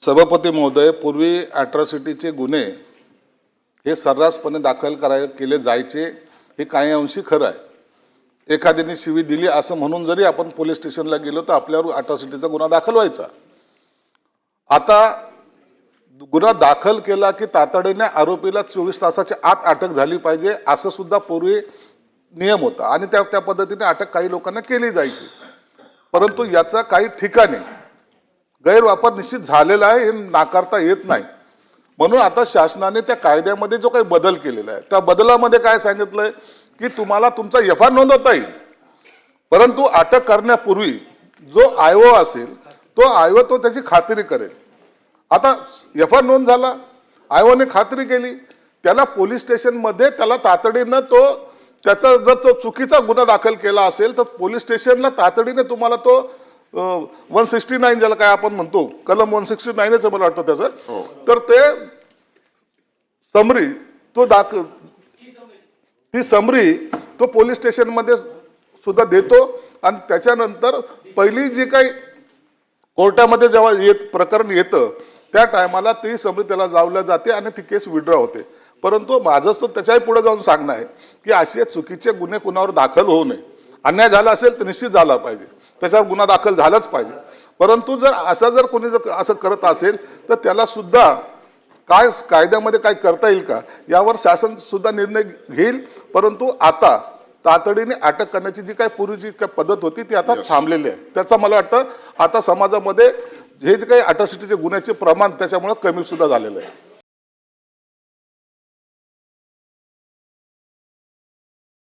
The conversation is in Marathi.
सभापती महोदय, पूर्वी ॲट्रॉसिटीचे गुन्हे हे सर्रासपणे दाखल केले जायचे, हे काही अंशी खरं आहे। एखाद्याने शिवी दिली असं म्हणून जरी आपण पोलीस स्टेशनला गेलो तर आपल्यावर ॲट्रॉसिटीचा गुन्हा दाखल व्हायचा। आता गुन्हा दाखल केला की तातडीने आरोपीला 24 तासाच्या आत अटक झाली पाहिजे असं सुद्धा पूर्वी नियम होता आणि त्या पद्धतीने अटक काही लोकांना केली जायची। परंतु याचा काही ठिकाणी गैरवापर निश्चित झालेला आहे, हे नाकारता येत नाही। म्हणून आता शासनाने त्या कायद्यामध्ये जो काही बदल केलेला आहे त्या बदलामध्ये काय सांगितलंय की तुम्हाला तुमचा एफआयआर नोंदवता येईल, परंतु अटक करण्यापूर्वी जो आयओ असेल तो आयओ तो त्याची खात्री करेल। आता एफआयआर नोंद झाला, आयओने खात्री केली, त्याला पोलीस स्टेशनमध्ये त्याला तातडीनं त्याचा जर तो चुकीचा गुन्हा दाखल केला असेल तर पोलीस स्टेशनला तातडीने तुम्हाला तो 169 ज्याला काय आपण म्हणतो, कलम 169च मला वाटतं त्याचं, तर ते समरी तो ती समरी तो पोलीस स्टेशनमध्ये सुद्धा देतो आणि त्याच्यानंतर पहिली जी काही कोर्टामध्ये जेव्हा प्रकरण येतं त्या टायमाला ती समरी त्याला जावल्या जाते आणि ती केस विड्रॉ होते। परंतु माझं तर त्याच्याही पुढे जाऊन सांगणं आहे की असे चुकीचे गुन्हे कुणावर दाखल होऊ नये। अन्याय झाला असेल तर निश्चित झाला पाहिजे, त्याच्यावर गुन्हा दाखल झालाच पाहिजे। परंतु जर कोणी असं करत असेल तर त्याला सुद्धा काय कायद्यामध्ये काय करता येईल का यावर शासन सुद्धा निर्णय घेईल। परंतु आता तातडीने अटक करण्याची जी काही पूर्वीची काय पद्धत होती ती आता थांबलेली आहे। त्याचा मला वाटतं आता समाजामध्ये हे जे काही अट्रॉसिटीचे गुन्ह्याचे प्रमाण त्याच्यामुळे कमी सुद्धा झालेलं आहे।